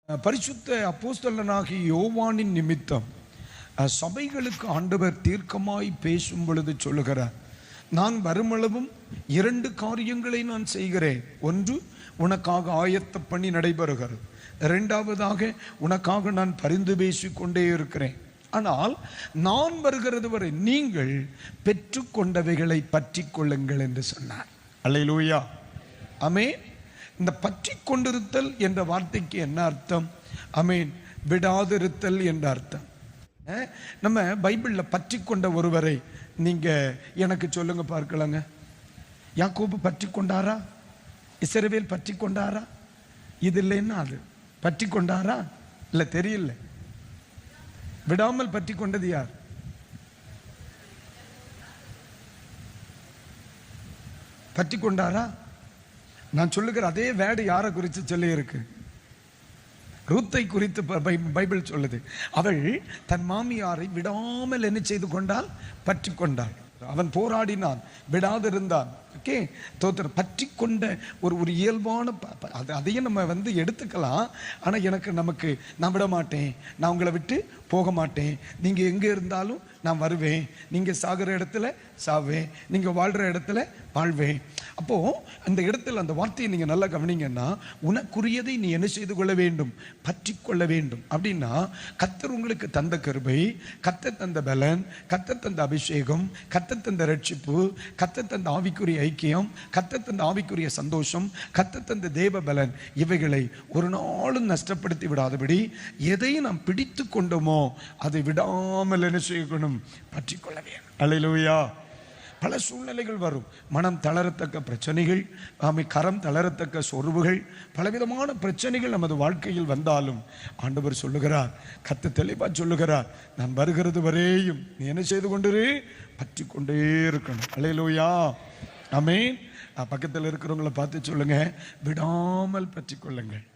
பரிசுத்த அப்போஸ்தலனாகிய யோவானின் நிமித்தம் சபைகளுக்கு ஆண்டவர் தீர்க்கமாய் பேசும் பொழுது சொல்லுகிறார், நான் வருமளவும் 2 காரியங்களை நான் செய்கிறேன். ஒன்று, உனக்காக ஆயத்த பணி நடைபெறுகிறது. 2வதாக, உனக்காக நான் பரிந்து பேசிக்கொண்டே இருக்கிறேன். ஆனால் நான் வருகிறது வரை நீங்கள் பெற்றுக்கொண்டவைகளை பற்றி கொள்ளுங்கள் என்று சொன்னார். அல்லேலூயா, ஆமென். இந்த பற்றி கொண்டிருத்தல் என்ற வார்த்தைக்கு என்ன அர்த்தம்? ஆமென், விடாதிருத்தல் என்ற அர்த்தம். நம்ம பைபிளில் பற்றி கொண்ட ஒருவரை நீங்க எனக்கு சொல்லுங்க பார்க்கலாங்க. யாக்கோபு பற்றி கொண்டாரா? இஸ்ரவேல் பற்றி கொண்டாரா? இது இல்லைன்னா அது பற்றி கொண்டாரா? இல்லை, தெரியல. விடாமல் பற்றி கொண்டது யார்? பற்றி கொண்டாரா? நான் சொல்லுகிற அதே வேர்டு யாரை குறித்து சொல்லி இருக்கு? ரூத்தை குறித்து பைபிள் சொல்லுது. அவள் தன் மாமியாரை விடாமல் என்ன செய்து கொண்டால்? பற்றி கொண்டாள். அவன் போராடினான், விடாதிருந்தான். ஓகே, தோத்திரம். பற்றி கொண்ட ஒரு இயல்பான அதையும் நம்ம எடுத்துக்கலாம். ஆனால் நமக்கு நான் விட மாட்டேன், நான் உங்களை விட்டு போக மாட்டேன், நீங்கள் எங்கே இருந்தாலும் நான் வருவேன், நீங்கள் சாகிற இடத்துல சாவேன், நீங்கள் வாழ்கிற இடத்துல வாழ்வேன். அப்போது அந்த இடத்துல அந்த வார்த்தையை நீங்கள் நல்லா கவனிங்கன்னா, உனக்குரியதை நீ என்ன செய்து கொள்ள வேண்டும்? பற்றி கொள்ள வேண்டும். அப்படின்னா கர்த்தர் உங்களுக்கு தந்த கிருபை, கர்த்தர் தந்த பலன், கர்த்தர் தந்த அபிஷேகம், கர்த்தர் தந்த ரட்சிப்பு, கர்த்தர் தந்த ஆவிக்குரிய ஐக்கியம், கர்த்தர் தந்த ஆவிக்குரிய சந்தோஷம், கர்த்தர் தந்த தேவ பலன், இவைகளை ஒரு நாளும் நஷ்டப்படுத்தி விடாதபடி எதை நாம் பிடித்து கொண்டோமோ அதை விடாமல் என்ன செய்யணும்? பற்றி கொள்ள வேண்டும். அல்லேலூயா. பல சூழ்நிலைகள் வரும். மனம் தளரத்தக்க பிரச்சனைகள், கரம் தளரத்தக்க சொருவுகள், பலவிதமான பிரச்சனைகள் நமது வாழ்க்கையில் வந்தாலும் ஆண்டவர் சொல்லுகிறார், கர்த்தர் தெளிவா சொல்லுகிறார், நான் வருகிறது வரையும் நீ என்ன செய்து கொண்டிரு? பற்றி கொண்டே இருக்கணும். அல்லேலூயா, ஆமென். பக்கத்தில் இருக்கிறவங்களை பார்த்து சொல்லுங்க, விடாமல் பற்றி கொள்ளுங்கள்.